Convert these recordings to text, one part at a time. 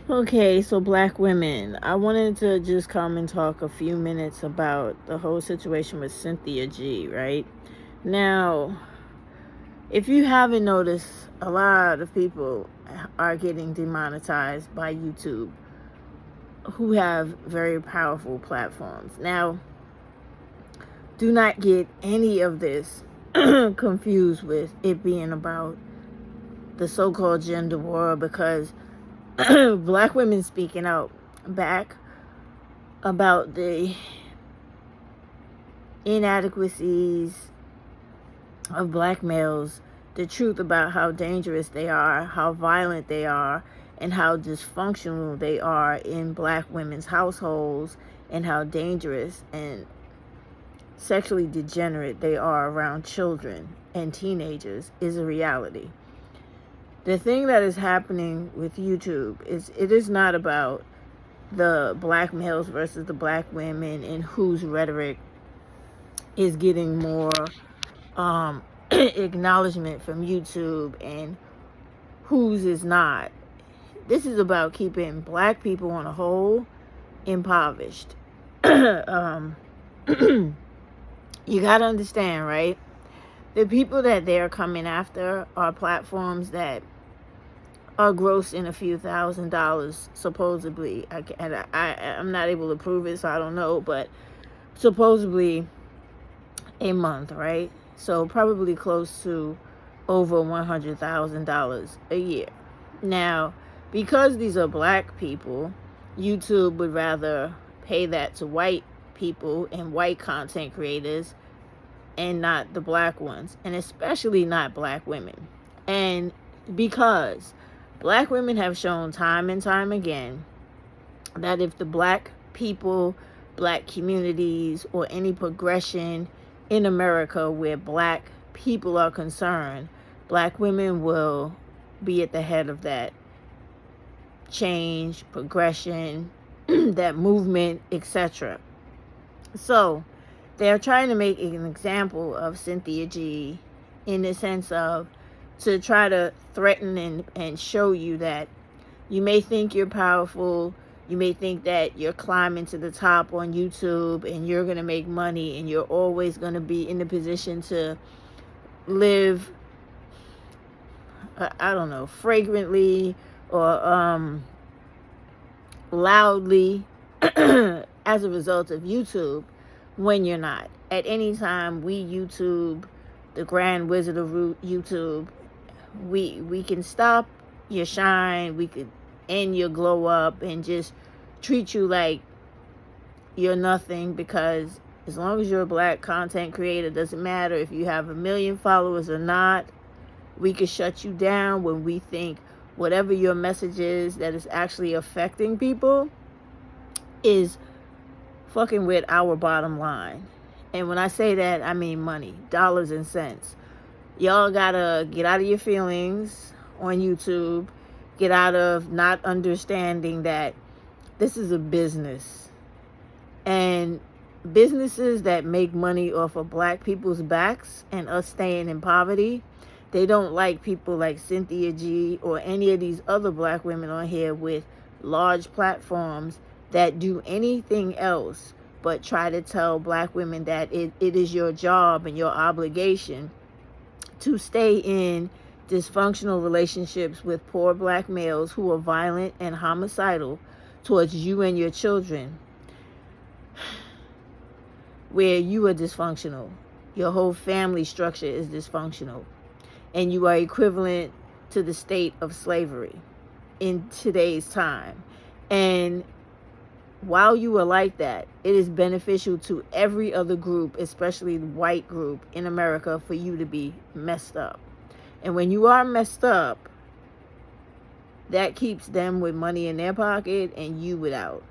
Okay, so black women. I wanted to just come and talk a few minutes about the whole situation with Cynthia G, right? Now, if you haven't noticed, a lot of people are getting demonetized by YouTube who have very powerful platforms. Now, do not get any of this confused with it being about the so-called gender war, because black women speaking out back about the inadequacies of black males, the truth about how dangerous they are, how violent they are, and how dysfunctional they are in black women's households, and how dangerous and sexually degenerate they are around children and teenagers is a reality. The thing that is happening with YouTube is it is not about the black males versus the black women and whose rhetoric is getting more acknowledgement from YouTube and whose is not. This is about keeping black people on a whole impoverished. You gotta understand, right? The people that they're coming after are platforms that are grossing a few $1,000s, supposedly. I'm not able to prove it, so I don't know, but supposedly a month, right? So probably close to over $100,000 a year. Now, because these are black people, YouTube would rather pay that to white people and white content creators and not the black ones, and especially not black women. And because black women have shown time and time again that if the black people, black communities, or any progression in America where black people are concerned, black women will be at the head of that change, progression, that movement, etc. So they're trying to make an example of Cynthia G in the sense of to try to threaten and show you that you may think you're powerful, you may think that you're climbing to the top on YouTube and you're going to make money and you're always going to be in the position to live, I don't know, fragrantly or loudly as a result of YouTube, when you're not. At any time, we YouTube, the Grand Wizard of YouTube, we can stop your shine, we could end your glow up and just treat you like you're nothing, because as long as you're a black content creator, doesn't matter if you have 1 million followers or not, we could shut you down when we think whatever your message is that is actually affecting people is fucking with our bottom line. And when I say that, I mean money, dollars and cents. Y'all gotta get out of your feelings on YouTube, get out of not understanding that this is a business. And businesses that make money off of black people's backs and us staying in poverty, they don't like people like Cynthia G or any of these other black women on here with large platforms that do anything else but try to tell black women that it is your job and your obligation to stay in dysfunctional relationships with poor black males who are violent and homicidal towards you and your children, where you are dysfunctional. Your whole family structure is dysfunctional. And you are equivalent to the state of slavery in today's time. And while you are like that, it is beneficial to every other group, especially the white group in America, for you to be messed up. And when you are messed up, that keeps them with money in their pocket and you without.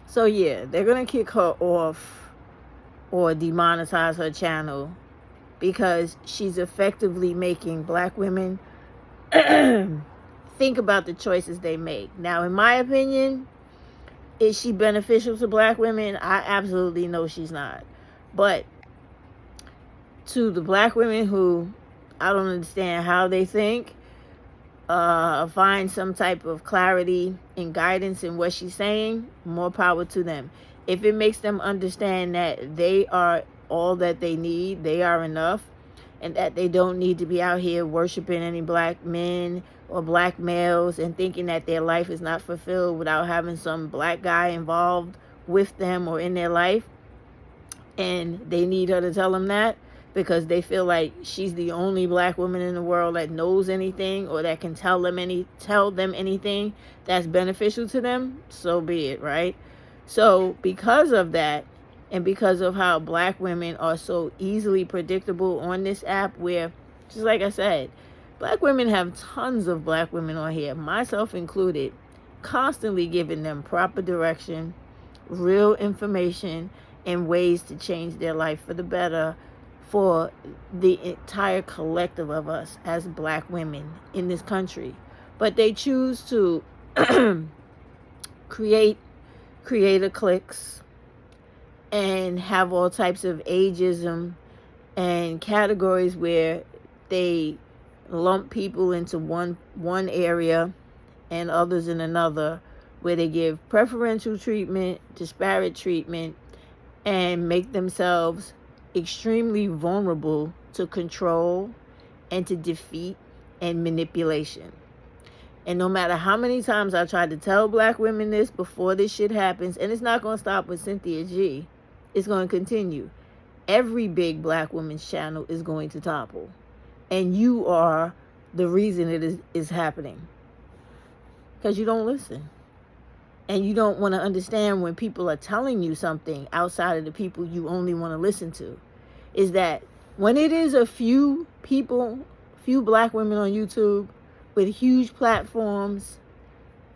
So yeah, they're going to kick her off or demonetize her channel because she's effectively making black women think about the choices they make. Now, in my opinion, is she beneficial to black women? I absolutely know she's not. But to the black women who I don't understand how they think, find some type of clarity and guidance in what she's saying, more power to them. If it makes them understand that they are all that they need, they are enough, and that they don't need to be out here worshiping any black men or black males and thinking that their life is not fulfilled without having some black guy involved with them or in their life, and they need her to tell them that because they feel like she's the only black woman in the world that knows anything or that can tell them anything that's beneficial to them, so be it, right? So because of that, and because of how black women are so easily predictable on this app, where, just like I said, black women have tons of black women on here, myself included, constantly giving them proper direction, real information, and ways to change their life for the better for the entire collective of us as black women in this country. But they choose to create cliques and have all types of ageism and categories where they lump people into one area and others in another, where they give preferential treatment, disparate treatment, and make themselves extremely vulnerable to control and to defeat and manipulation. And no matter how many times I tried to tell black women this before this shit happens, and it's not going to stop with Cynthia G, it's going to continue. Every big black woman's channel is going to topple. And you are the reason it is happening. Because you don't listen. And you don't want to understand when people are telling you something outside of the people you only want to listen to. Is that when it is a few people, few black women on YouTube with huge platforms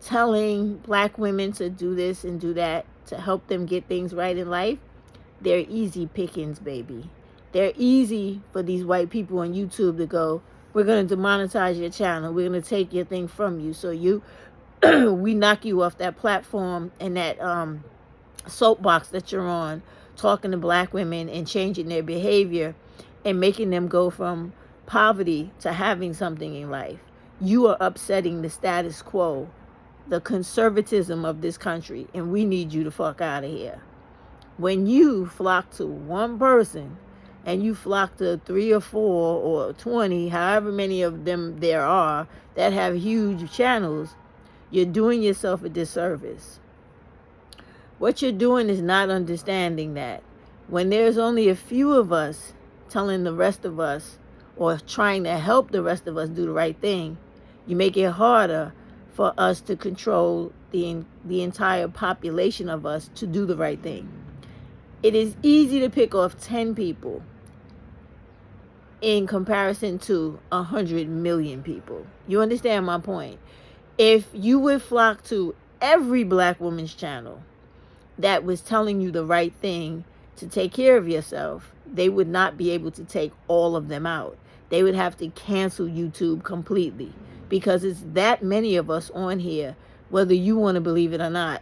telling black women to do this and do that to help them get things right in life, they're easy pickings, baby. They're easy for these white people on YouTube to go, we're going to demonetize your channel. We're going to take your thing from you. So we knock you off that platform and that soapbox that you're on, talking to black women and changing their behavior and making them go from poverty to having something in life. You are upsetting the status quo, the conservatism of this country, and we need you to fuck out of here. When you flock to one person and you flock to 3 or 4 or 20, however many of them there are that have huge channels, you're doing yourself a disservice. What you're doing is not understanding that when there's only a few of us telling the rest of us or trying to help the rest of us do the right thing, you make it harder for us to control the entire population of us to do the right thing. It is easy to pick off 10 people in comparison to 100 million people. You understand my point? If you would flock to every black woman's channel that was telling you the right thing to take care of yourself, they would not be able to take all of them out. They would have to cancel YouTube completely because it's that many of us on here, whether you want to believe it or not,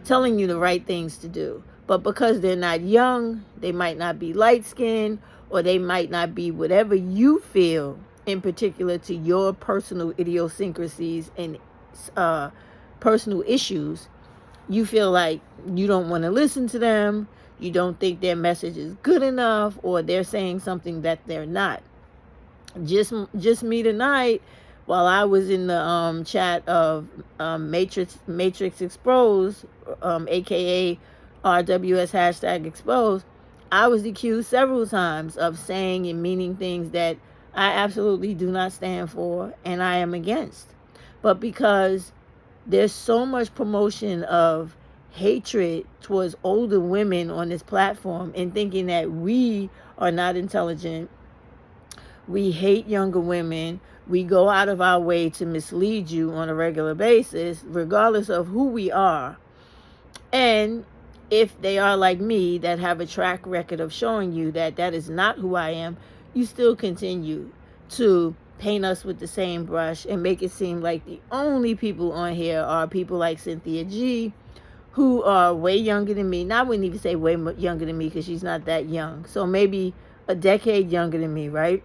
telling you the right things to do. But because they're not young, they might not be light-skinned, or they might not be whatever you feel in particular to your personal idiosyncrasies and personal issues, you feel like you don't want to listen to them, you don't think their message is good enough, or they're saying something that they're not. Just me tonight, while I was in the chat of Matrix Exposed, aka RWS #exposed, I was accused several times of saying and meaning things that I absolutely do not stand for and I am against. But because there's so much promotion of hatred towards older women on this platform and thinking that we are not intelligent, we hate younger women, we go out of our way to mislead you on a regular basis, regardless of who we are. And if they are like me, that have a track record of showing you that that is not who I am, you still continue to paint us with the same brush and make it seem like the only people on here are people like Cynthia G, who are way younger than me. Now, I wouldn't even say way younger than me because she's not that young. So maybe a decade younger than me, right?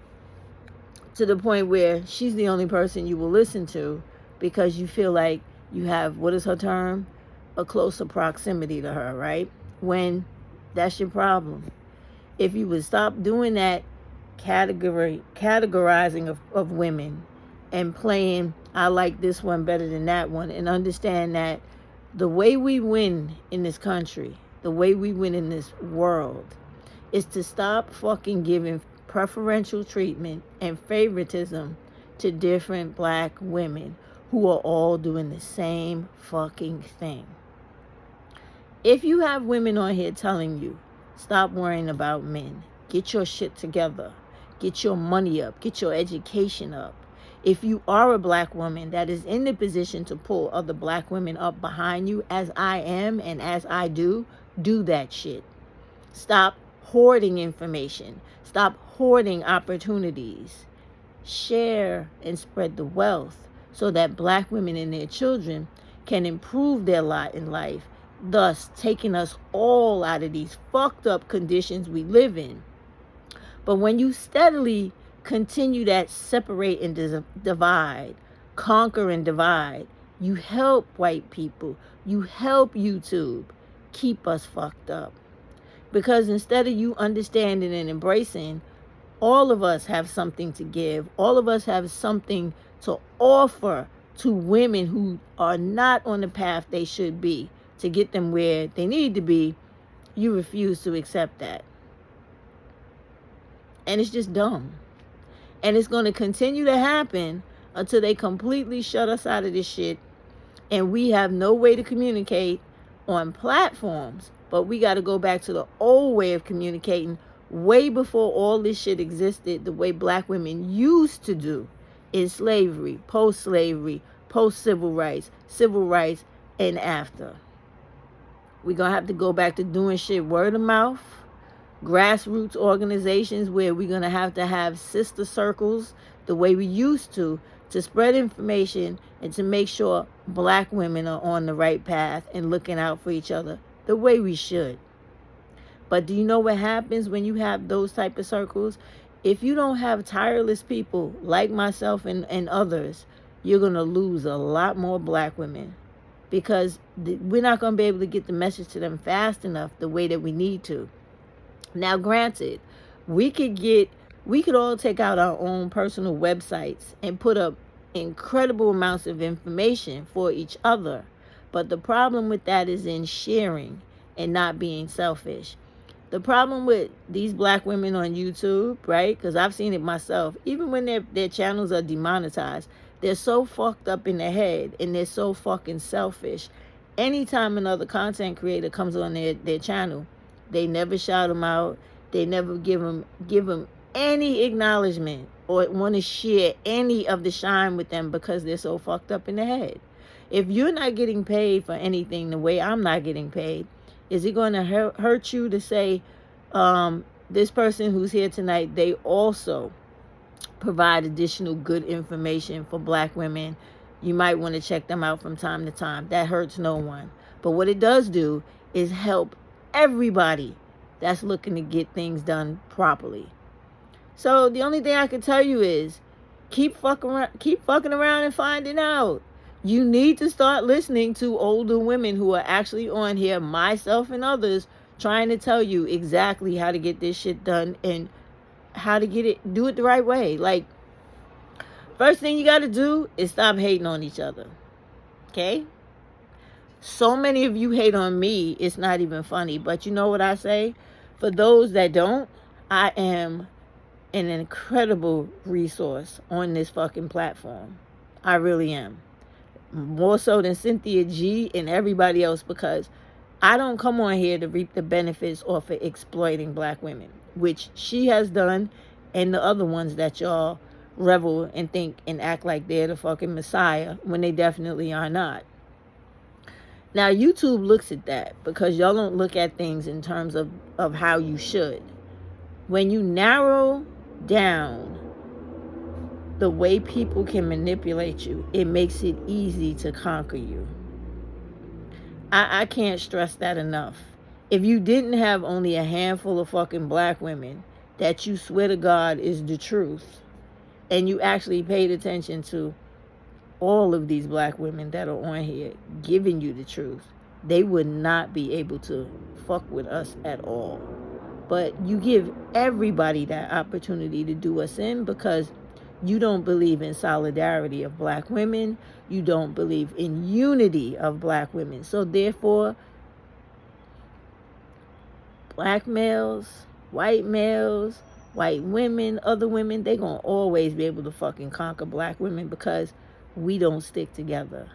to the point where she's the only person you will listen to because you feel like you have, what is her term? A closer proximity to her, right? When that's your problem. If you would stop doing that categorizing of women and playing, I like this one better than that one, and understand that the way we win in this country, the way we win in this world, is to stop fucking giving preferential treatment and favoritism to different black women who are all doing the same fucking thing. If you have women on here telling you, stop worrying about men, get your shit together, get your money up, get your education up. If you are a black woman that is in the position to pull other black women up behind you, as I am and as I do that shit. Stop hoarding information. Stop hoarding opportunities. Share and spread the wealth so that black women and their children can improve their lot in life, thus taking us all out of these fucked up conditions we live in. But when you steadily continue that separate and divide, conquer and divide, you help white people, you help YouTube keep us fucked up. Because instead of you understanding and embracing, all of us have something to give. All of us have something to offer to women who are not on the path they should be to get them where they need to be. You refuse to accept that. And it's just dumb. And it's going to continue to happen until they completely shut us out of this shit. And we have no way to communicate on platforms. But we got to go back to the old way of communicating way before all this shit existed, the way black women used to do in slavery, post-slavery, post-civil rights, and after. We're going to have to go back to doing shit word of mouth, grassroots organizations where we're going to have sister circles the way we used to spread information and to make sure black women are on the right path and looking out for each other the way we should. But do you know what happens when you have those type of circles? If you don't have tireless people like myself and others, you're going to lose a lot more black women because we're not going to be able to get the message to them fast enough the way that we need to. Now, granted, we could all take out our own personal websites and put up incredible amounts of information for each other. But the problem with that is in sharing and not being selfish. The problem with these black women on YouTube, right? Because I've seen it myself. Even when their channels are demonetized, they're so fucked up in their head and they're so fucking selfish. Anytime another content creator comes on their channel, they never shout them out. They never give them any acknowledgement or want to share any of the shine with them because they're so fucked up in the head. If you're not getting paid for anything the way I'm not getting paid, is it going to hurt you to say, this person who's here tonight, they also provide additional good information for black women? You might want to check them out from time to time. That hurts no one. But what it does do is help everybody that's looking to get things done properly. So the only thing I can tell you is keep fucking around and finding out. You need to start listening to older women who are actually on here, myself and others, trying to tell you exactly how to get this shit done and how to do it the right way. Like, first thing you got to do is stop hating on each other. Okay? So many of you hate on me, it's not even funny. But you know what I say? For those that don't, I am an incredible resource on this fucking platform. I really am. More so than Cynthia G and everybody else, because I don't come on here to reap the benefits off of exploiting black women, which she has done, and the other ones that y'all revel and think and act like they're the fucking messiah when they definitely are not. Now, YouTube looks at that because y'all don't look at things in terms of how you should. When you narrow down the way people can manipulate you, it makes it easy to conquer you. I can't stress that enough. If you didn't have only a handful of fucking black women that you swear to God is the truth, and you actually paid attention to all of these black women that are on here giving you the truth, they would not be able to fuck with us at all. But you give everybody that opportunity to do us in because you don't believe in solidarity of black women. You don't believe in unity of black women. So therefore, black males, white women, other women, they gonna always be able to fucking conquer black women because we don't stick together.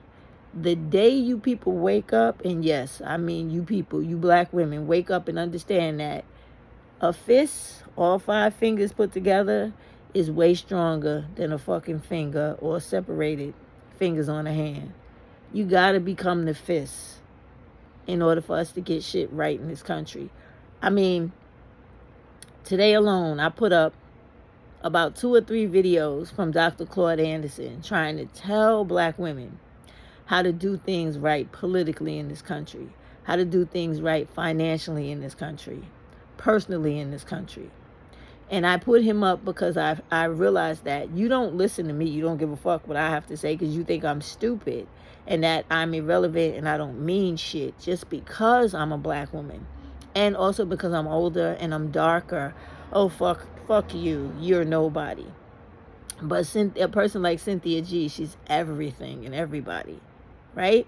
The day you people wake up, and yes, I mean you people, you black women, wake up and understand that a fist, all 5 fingers put together, is way stronger than a fucking finger or separated fingers on a hand. You gotta become the fist in order for us to get shit right in this country. I mean, today alone, I put up about 2 or 3 videos from Dr. Claude Anderson trying to tell black women how to do things right politically in this country, how to do things right financially in this country, personally in this country. And I put him up because I realized that you don't listen to me. You don't give a fuck what I have to say because you think I'm stupid and that I'm irrelevant and I don't mean shit just because I'm a black woman. And also because I'm older and I'm darker. Oh, fuck you. You're nobody. But a person like Cynthia G, she's everything and everybody, right?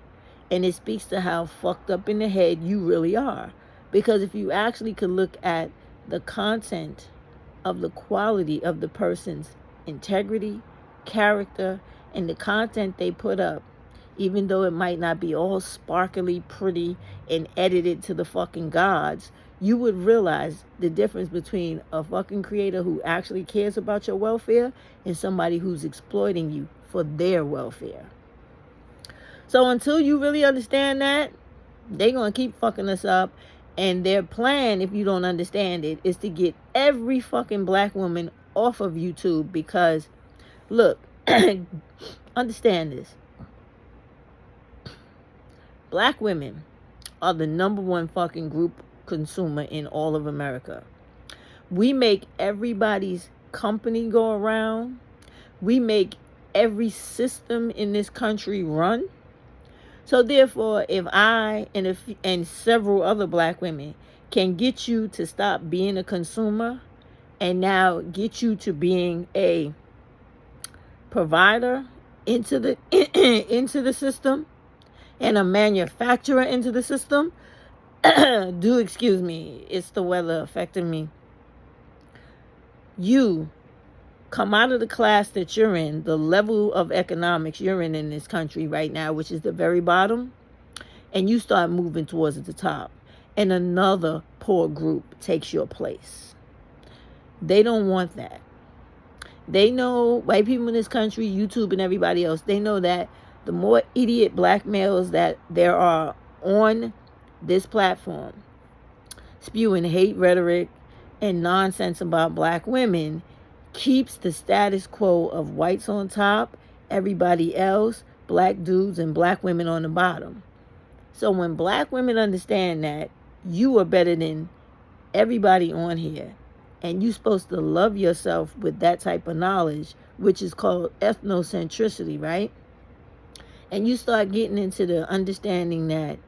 And it speaks to how fucked up in the head you really are. Because if you actually could look at the content of the quality of the person's integrity, character, and the content they put up, even though it might not be all sparkly, pretty, and edited to the fucking gods, you would realize the difference between a fucking creator who actually cares about your welfare and somebody who's exploiting you for their welfare. So until you really understand that, they're going to keep fucking us up. And their plan, if you don't understand it, is to get every fucking black woman off of YouTube because, look, understand this. Black women are the #1 fucking group consumer in all of America. We make everybody's company go around. We make every system in this country run. So therefore, if I and several other black women can get you to stop being a consumer and now get you to being a provider into the into the system and a manufacturer into the system, do excuse me, it's the weather affecting me. You come out of the class that you're in, the level of economics you're in this country right now, which is the very bottom, and you start moving towards the top. And another poor group takes your place. They don't want that. They know, white people in this country, YouTube and everybody else, they know that the more idiot black males that there are on this platform, spewing hate rhetoric and nonsense about black women, keeps the status quo of whites on top, everybody else, black dudes and black women on the bottom. So when black women understand that you are better than everybody on here, and you're supposed to love yourself with that type of knowledge, which is called ethnocentricity, right? And you start getting into the understanding that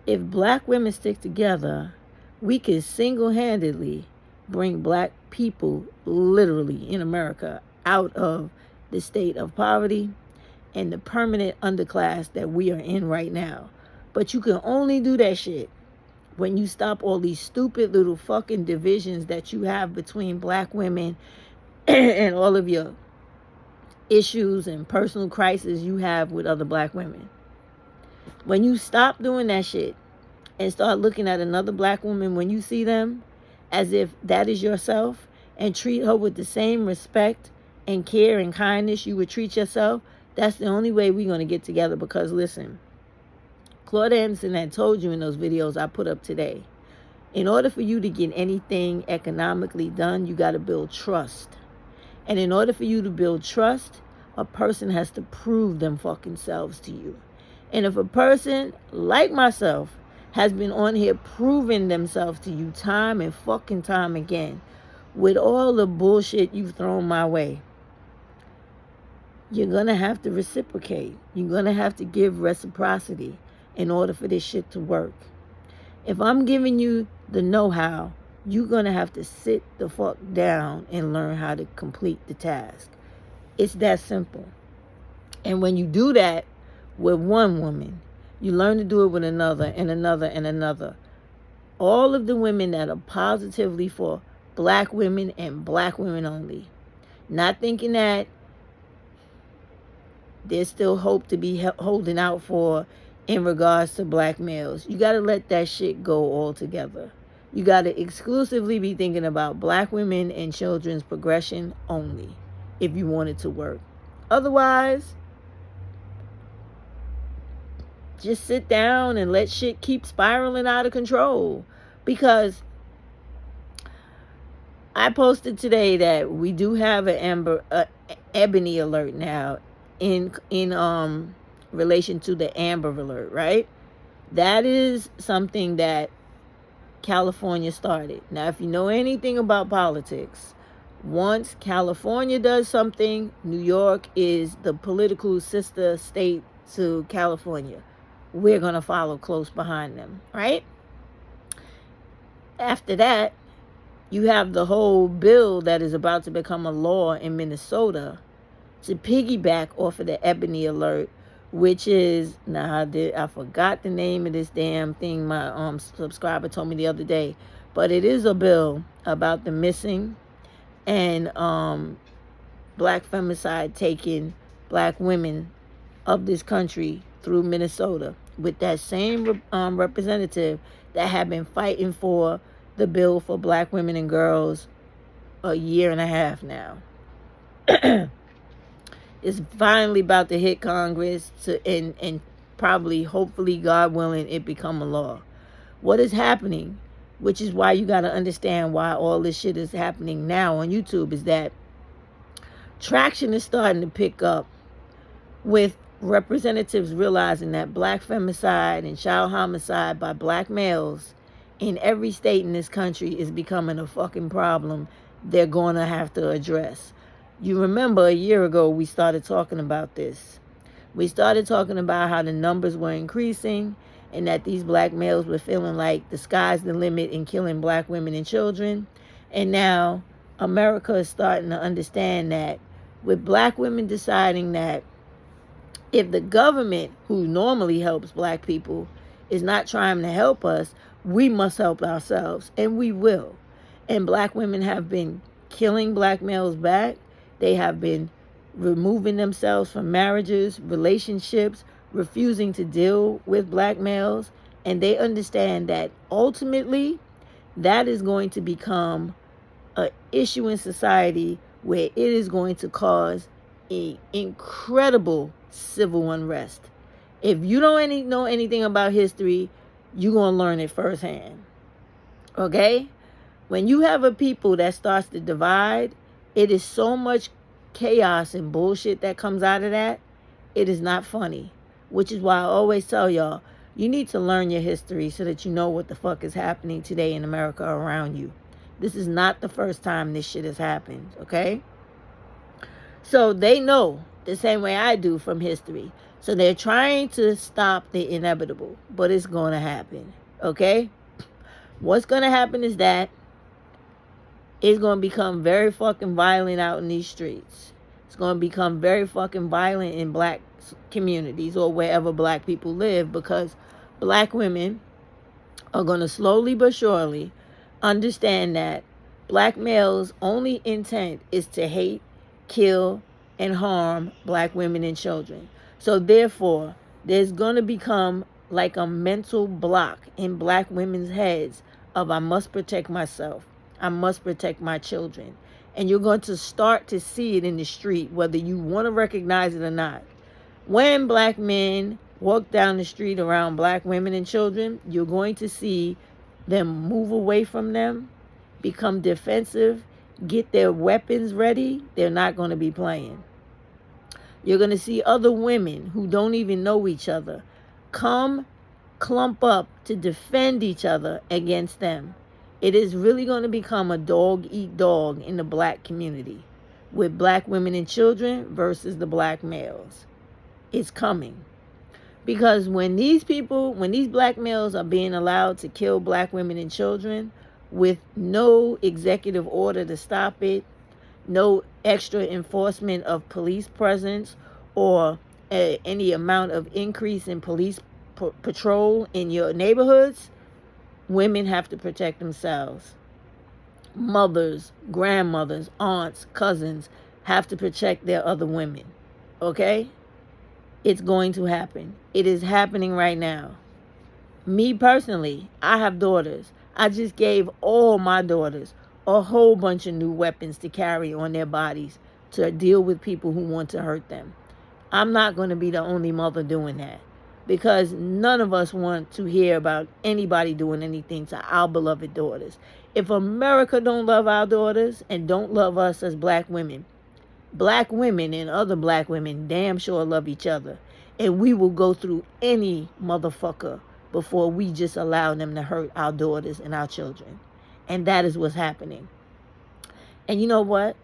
if black women stick together, we can single-handedly bring black people literally in America out of the state of poverty and the permanent underclass that we are in right now. But you can only do that shit when you stop all these stupid little fucking divisions that you have between black women and all of your issues and personal crises you have with other black women. When you stop doing that shit and start looking at another black woman when you see them as if that is yourself and treat her with the same respect and care and kindness you would treat yourself, that's the only way we're going to get together. Because listen, Claude Anderson had told you in those videos I put up today, in order for you to get anything economically done, you got to build trust. And in order for you to build trust, a person has to prove them fucking selves to you. And if a person like myself has been on here proving themselves to you time and fucking time again with all the bullshit you've thrown my way, you're going to have to reciprocate. You're going to have to give reciprocity in order for this shit to work. If I'm giving you the know-how, you're going to have to sit the fuck down and learn how to complete the task. It's that simple. And when you do that with one woman, you learn to do it with another and another and another. All of the women that are positively for black women and black women only. Not thinking that there's still hope to be holding out for in regards to black males. You got to let that shit go altogether. You got to exclusively be thinking about black women and children's progression only if you want it to work. Otherwise, just sit down and let shit keep spiraling out of control. Because I posted today that we do have an ebony alert now in relation to the Amber Alert, right? That is something that California started. Now, if you know anything about politics, once California does something, New York is the political sister state to California. We're going to follow close behind them, right? After that, you have the whole bill that is about to become a law in Minnesota to piggyback off of the Ebony Alert, which is, I forgot the name of this damn thing my subscriber told me the other day, but it is a bill about the missing and black femicide taking black women of this country through Minnesota, with that same representative that had been fighting for the bill for black women and girls a year and a half now. It's finally about to hit Congress and probably, hopefully, God willing, it become a law. What is happening, which is why you got to understand why all this shit is happening now on YouTube, is that traction is starting to pick up with representatives realizing that black femicide and child homicide by black males in every state in this country is becoming a fucking problem they're going to have to address. You remember a year ago we started talking about this. We started talking about how the numbers were increasing and that these black males were feeling like the sky's the limit in killing black women and children. And now America is starting to understand that, with black women deciding that if the government, who normally helps black people, is not trying to help us, we must help ourselves, and we will. And black women have been killing black males back. They have been removing themselves from marriages, relationships, refusing to deal with black males. And they understand that ultimately that is going to become an issue in society where it is going to cause an incredible civil unrest. If you don't know anything about history, you're going to learn it firsthand. Okay? When you have a people that starts to divide, it is so much chaos and bullshit that comes out of that. It is not funny. Which is why I always tell y'all, you need to learn your history so that you know what the fuck is happening today in America around you. This is not the first time this shit has happened, okay? So they know the same way I do from history. So they're trying to stop the inevitable, but it's going to happen, okay? What's going to happen is that it's going to become very fucking violent out in these streets. It's going to become very fucking violent in black communities or wherever black people live, because black women are going to slowly but surely understand that black males' only intent is to hate, kill, and harm black women and children. So therefore, there's going to become like a mental block in black women's heads of, I must protect myself. I must protect my children. And you're going to start to see it in the street, whether you want to recognize it or not. When black men walk down the street around black women and children, you're going to see them move away from them, become defensive, get their weapons ready. They're not going to be playing. You're going to see other women who don't even know each other come clump up to defend each other against them. It is really going to become a dog eat dog in the black community, with black women and children versus the black males. It's coming. Because when these black males are being allowed to kill black women and children with no executive order to stop it, no extra enforcement of police presence or any amount of increase in police patrol in your neighborhoods, women have to protect themselves. Mothers, grandmothers, aunts, cousins have to protect their other women. Okay? It's going to happen. It is happening right now. Me personally, I have daughters. I just gave all my daughters a whole bunch of new weapons to carry on their bodies to deal with people who want to hurt them. I'm not going to be the only mother doing that, because none of us want to hear about anybody doing anything to our beloved daughters. If America don't love our daughters and don't love us as black women and other black women damn sure love each other. And we will go through any motherfucker before we just allow them to hurt our daughters and our children. And that is what's happening. And you know what?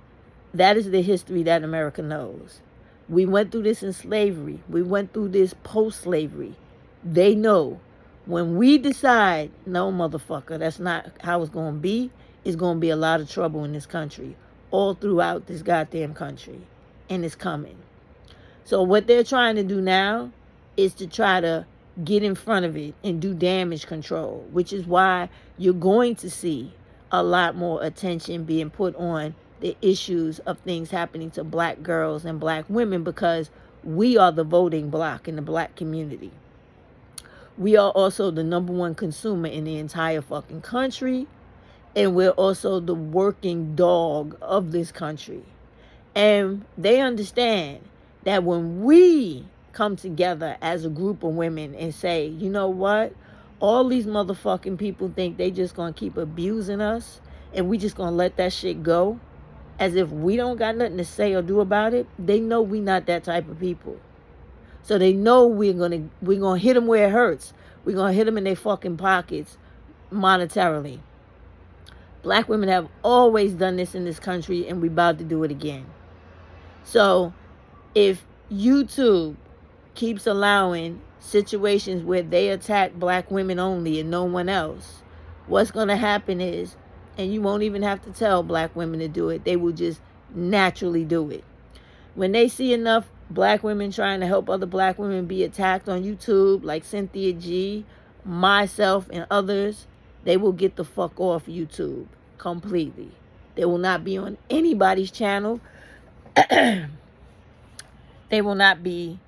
That is the history that America knows. We went through this in slavery. We went through this post-slavery. They know when we decide, no, motherfucker, that's not how it's going to be, it's going to be a lot of trouble in this country, all throughout this goddamn country. And it's coming. So what they're trying to do now is to try to get in front of it and do damage control, which is why you're going to see a lot more attention being put on the issues of things happening to black girls and black women, because we are the voting bloc in the black community. We are also the number one consumer in the entire fucking country, and we're also the working dog of this country. And they understand that when we come together as a group of women and say, you know what, all these motherfucking people think they just gonna keep abusing us and we just gonna let that shit go as if we don't got nothing to say or do about it, they know we not that type of people. So they know we're gonna hit them where it hurts. We're gonna hit them in their fucking pockets monetarily. Black women have always done this in this country, and we're about to do it again. So if YouTube keeps allowing situations where they attack black women only and no one else, what's going to happen is, and you won't even have to tell black women to do it, they will just naturally do it. When they see enough black women trying to help other black women be attacked on YouTube, like Cynthia G, myself, and others, they will get the fuck off YouTube completely. They will not be on anybody's channel. They will not be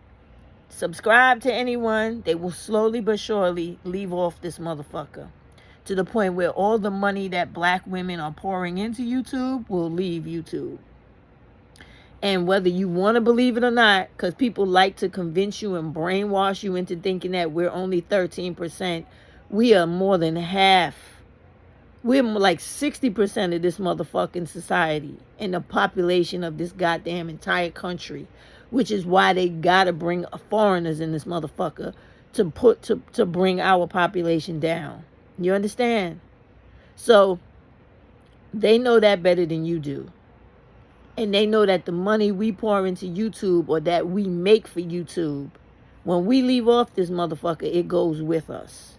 subscribed to anyone. They will slowly but surely leave off this motherfucker, to the point where all the money that black women are pouring into YouTube will leave YouTube. And whether you want to believe it or not, because people like to convince you and brainwash you into thinking that we're only 13%, we are more than half. We're like 60% of this motherfucking society and the population of this goddamn entire country, which is why they gotta bring foreigners in this motherfucker to bring our population down. You understand? So they know that better than you do. And they know that the money we pour into YouTube, or that we make for YouTube, when we leave off this motherfucker, it goes with us.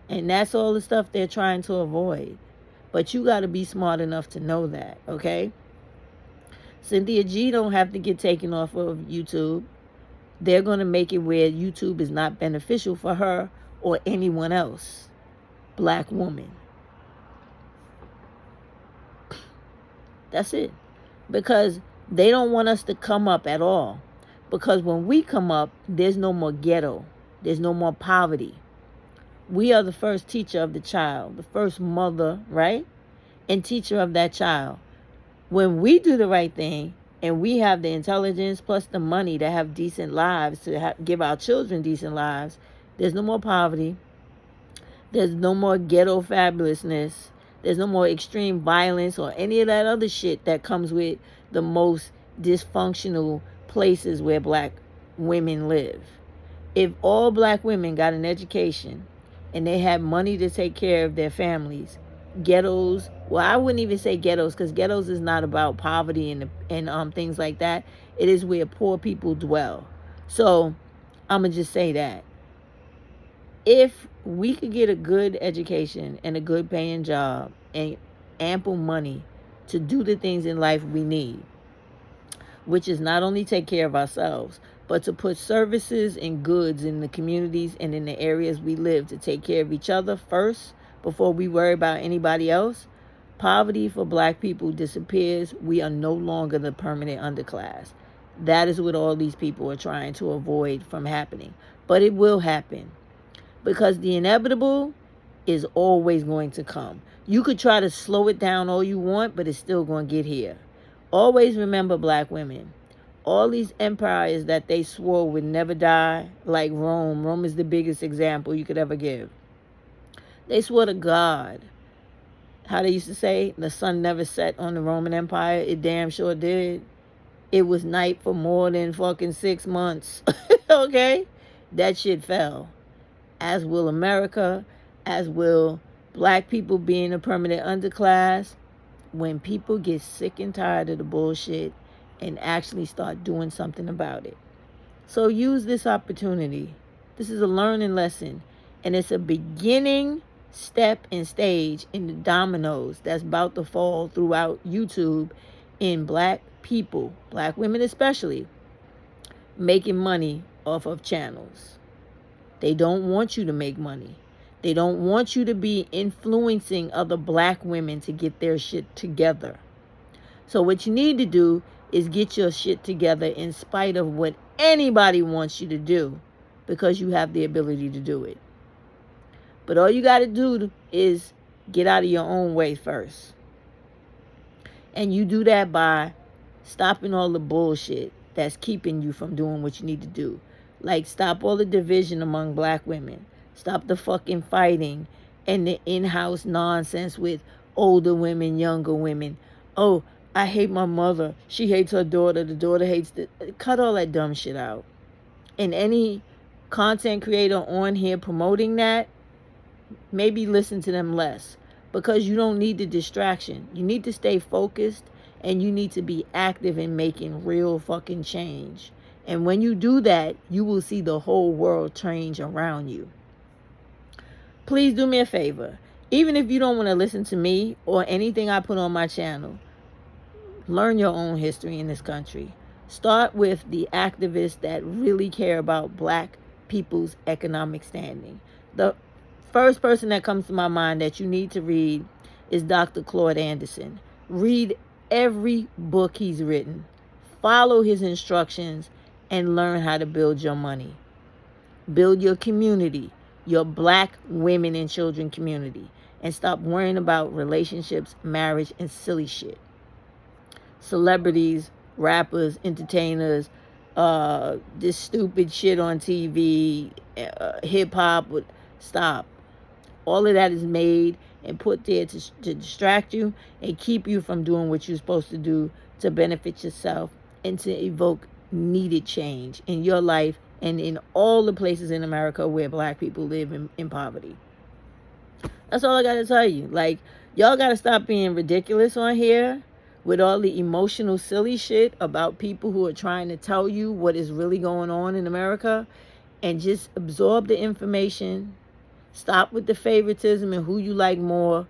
And that's all the stuff they're trying to avoid. But you got to be smart enough to know that, okay? Cynthia G don't have to get taken off of YouTube. They're going to make it where YouTube is not beneficial for her or anyone else. Black woman. That's it. Because they don't want us to come up at all. Because when we come up, there's no more ghetto. There's no more poverty. We are the first teacher of the child, the first mother, right? And teacher of that child. When we do the right thing and we have the intelligence plus the money to have decent lives, to give our children decent lives, there's no more poverty. There's no more ghetto fabulousness. There's no more extreme violence or any of that other shit that comes with the most dysfunctional places where black women live. If all black women got an education and they had money to take care of their families, ghettos. Well, I wouldn't even say ghettos, because ghettos is not about poverty and things like that. It is where poor people dwell. So I'm gonna just say that if we could get a good education and a good paying job and ample money to do the things in life we need, which is not only take care of ourselves, but to put services and goods in the communities and in the areas we live, to take care of each other first before we worry about anybody else, poverty for black people disappears. We are no longer the permanent underclass. That is what all these people are trying to avoid from happening. But it will happen, because the inevitable is always going to come. You could try to slow it down all you want, but it's still going to get here. Always remember, black women, all these empires that they swore would never die, like Rome. Rome is the biggest example you could ever give. They swore to God. How they used to say, the sun never set on the Roman Empire. It damn sure did. It was night for more than fucking 6 months. Okay? That shit fell. As will America, as will black people being a permanent underclass. When people get sick and tired of the bullshit and actually start doing something about it. So use this opportunity. This is a learning lesson, and it's a beginning step and stage in the dominoes that's about to fall throughout YouTube in black people, black women especially, making money off of channels. They don't want you to make money. They don't want you to be influencing other black women to get their shit together. So what you need to do is get your shit together in spite of what anybody wants you to do, because you have the ability to do it. But all you got to do is get out of your own way first. And you do that by stopping all the bullshit that's keeping you from doing what you need to do. Like, stop all the division among black women. Stop the fucking fighting and the in-house nonsense with older women, younger women. Oh, I hate my mother. She hates her daughter. The daughter hates the... Cut all that dumb shit out. And any content creator on here promoting that, maybe listen to them less. Because you don't need the distraction. You need to stay focused, and you need to be active in making real fucking change. And when you do that, you will see the whole world change around you. Please do me a favor. Even if you don't want to listen to me or anything I put on my channel, learn your own history in this country. Start with the activists that really care about black people's economic standing. The first person that comes to my mind that you need to read is Dr. Claude Anderson. Read every book he's written. Follow his instructions and learn how to build your money. Build your community, your black women and children community, and stop worrying about relationships, marriage, and silly shit. Celebrities, rappers, entertainers, this stupid shit on TV, hip-hop, stop. All of that is made and put there to distract you and keep you from doing what you're supposed to do to benefit yourself and to evoke needed change in your life and in all the places in America where black people live in poverty. That's all I got to tell you. Like, y'all got to stop being ridiculous on here with all the emotional, silly shit about people who are trying to tell you what is really going on in America, and just absorb the information. Stop with the favoritism and who you like more,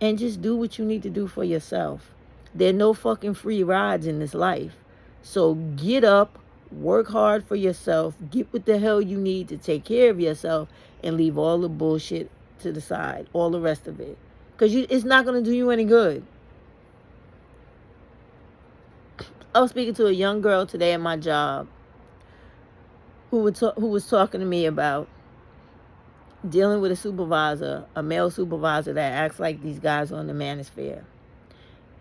and just do what you need to do for yourself. There are no fucking free rides in this life. So get up, work hard for yourself, get what the hell you need to take care of yourself, and leave all the bullshit to the side, all the rest of it. Because it's not going to do you any good. I was speaking to a young girl today at my job who was talking to me about dealing with a supervisor, a male supervisor that acts like these guys on the manosphere.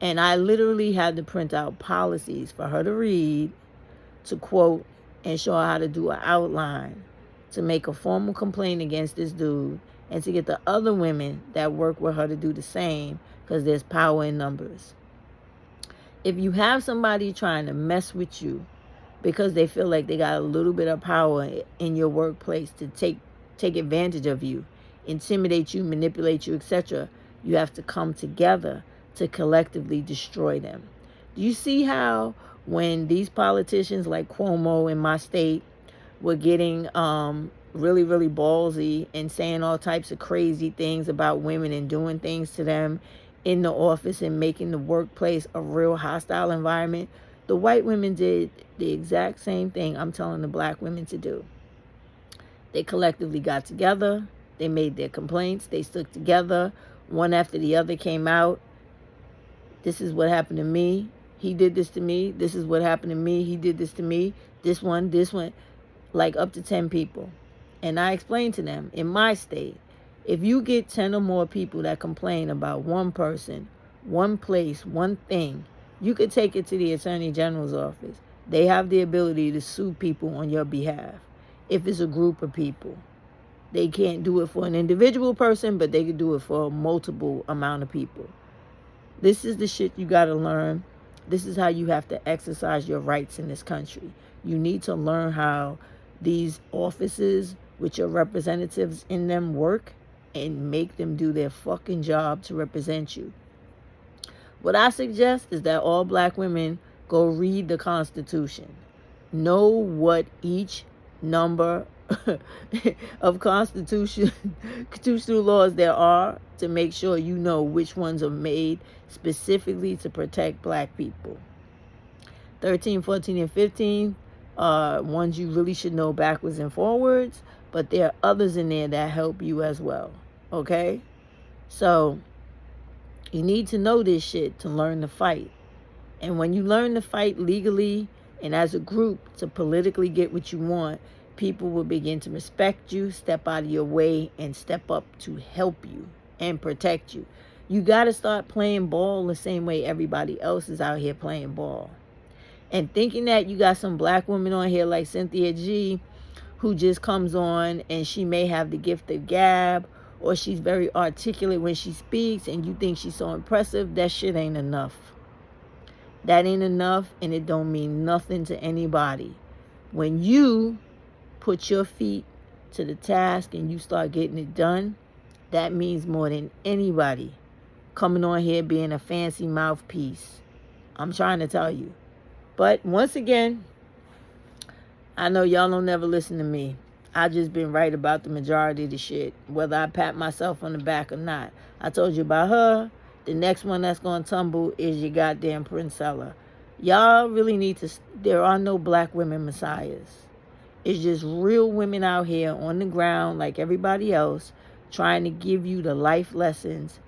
And I literally had to print out policies for her to read, to quote, and show her how to do an outline, to make a formal complaint against this dude, and to get the other women that work with her to do the same, because there's power in numbers. If you have somebody trying to mess with you because they feel like they got a little bit of power in your workplace to take advantage of you, intimidate you, manipulate you, etc., You have to come together to collectively destroy them. Do you see how when these politicians like Cuomo in my state were getting really, really ballsy and saying all types of crazy things about women and doing things to them in the office and making the workplace a real hostile environment, the white women did the exact same thing I'm telling the black women to do. They collectively got together. They made their complaints. They stuck together. One after the other came out. This is what happened to me. He did this to me. This is what happened to me. He did this to me. This one. Like up to 10 people. And I explained to them, in my state, if you get 10 or more people that complain about one person, one place, one thing, you could take it to the Attorney General's office. They have the ability to sue people on your behalf. If it's a group of people, they can't do it for an individual person, but they could do it for a multiple amount of people. This is the shit you got to learn. This is how you have to exercise your rights in this country. You need to learn how these offices with your representatives in them work and make them do their fucking job to represent you. What I suggest is that all black women go read the Constitution. Know what each number of constitutional laws there are to make sure you know which ones are made specifically to protect black people. 13, 14, and 15 are ones you really should know backwards and forwards, but there are others in there that help you as well. Okay? So you need to know this shit to learn to fight. And when you learn to fight legally and as a group to politically get what you want, people will begin to respect you, step out of your way, and step up to help you and protect you. You got to start playing ball the same way everybody else is out here playing ball. And thinking that you got some black women on here like Cynthia G, who just comes on and she may have the gift of gab, or she's very articulate when she speaks and you think she's so impressive, that shit ain't enough. That ain't enough, and it don't mean nothing to anybody. When you put your feet to the task and you start getting it done, that means more than anybody coming on here being a fancy mouthpiece. I'm trying to tell you. But once again, I know y'all don't never listen to me. I just been right about the majority of the shit, whether I pat myself on the back or not. I told you about her. The next one that's going to tumble is your goddamn Princella. Y'all really need to, there are no black women messiahs. It's just real women out here on the ground like everybody else trying to give you the life lessons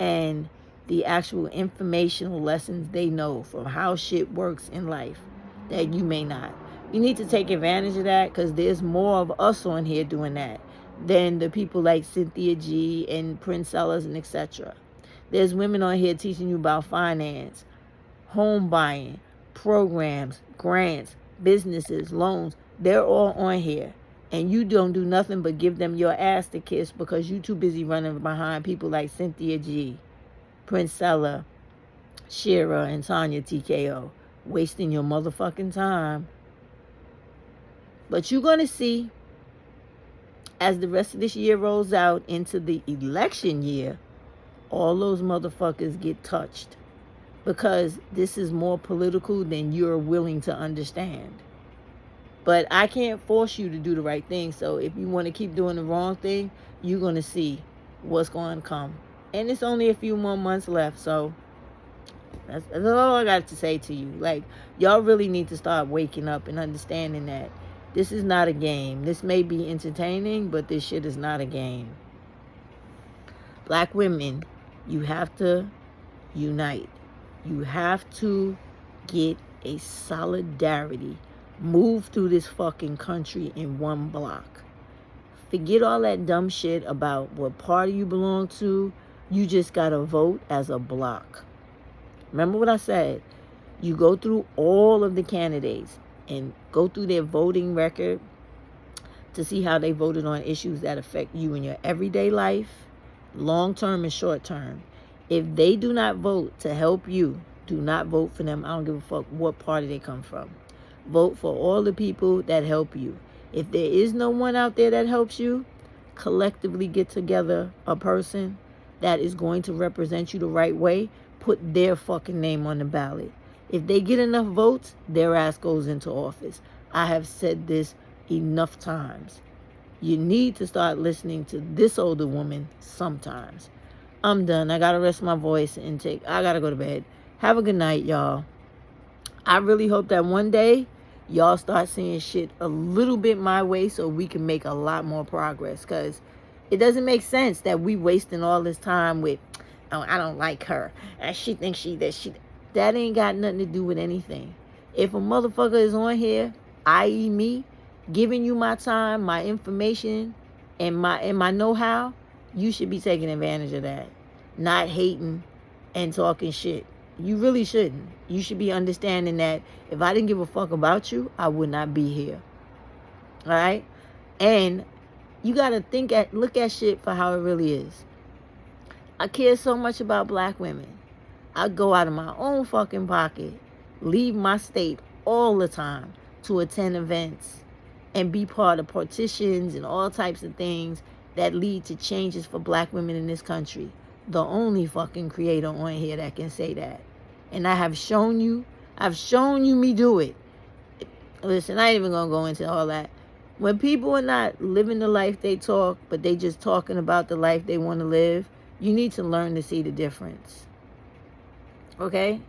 and the actual informational lessons they know from how shit works in life that you may not. You need to take advantage of that because there's more of us on here doing that than the people like Cynthia G and Princellas and etc. There's women on here teaching you about finance, home buying, programs, grants, businesses, loans. They're all on here. And you don't do nothing but give them your ass to kiss because you too busy running behind people like Cynthia G, Princella, Shira, and Tanya TKO. Wasting your motherfucking time. But you're going to see, as the rest of this year rolls out into the election year, all those motherfuckers get touched. Because this is more political than you're willing to understand. But I can't force you to do the right thing. So if you want to keep doing the wrong thing, you're going to see what's going to come. And it's only a few more months left. So that's all I got to say to you. Like, y'all really need to start waking up and understanding that this is not a game. This may be entertaining, but this shit is not a game. Black women, you have to unite. You have to get a solidarity. Move through this fucking country in one block. Forget all that dumb shit about what party you belong to. You just gotta vote as a block. Remember what I said? You go through all of the candidates and go through their voting record to see how they voted on issues that affect you in your everyday life, long term and short term. If they do not vote to help you, do not vote for them. I don't give a fuck what party they come from. Vote for all the people that help you. If there is no one out there that helps you, collectively get together a person that is going to represent you the right way, put their fucking name on the ballot. If they get enough votes, their ass goes into office. I have said this enough times. You need to start listening to this older woman sometimes. I'm done. I gotta rest my voice and I gotta go to bed. Have a good night, y'all. I really hope that one day y'all start seeing shit a little bit my way so we can make a lot more progress. Because it doesn't make sense that we wasting all this time with, oh, I don't like her, and she thinks that ain't got nothing to do with anything. If a motherfucker is on here, i.e. me, giving you my time, my information, and my know-how, you should be taking advantage of that. Not hating and talking shit. You really shouldn't. You should be understanding that if I didn't give a fuck about you, I would not be here. All right? And you got to look at shit for how it really is. I care so much about black women. I go out of my own fucking pocket, leave my state all the time to attend events and be part of partitions and all types of things that lead to changes for black women in this country. The only fucking creator on here that can say that. And I've shown you me do it. Listen, I ain't even gonna go into all that. When people are not living the life they talk, but they just talking about the life they want to live, you need to learn to see the difference. Okay?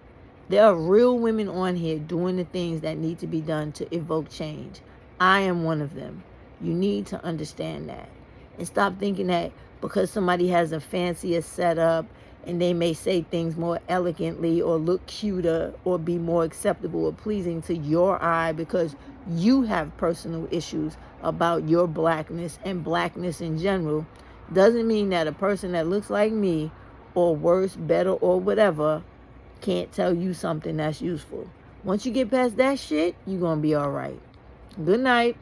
There are real women on here doing the things that need to be done to evoke change. I am one of them. You need to understand that. And stop thinking that because somebody has a fancier setup and they may say things more elegantly or look cuter or be more acceptable or pleasing to your eye because you have personal issues about your blackness and blackness in general, doesn't mean that a person that looks like me or worse, better, or whatever can't tell you something that's useful. Once you get past that shit, you're going to be all right. Good night.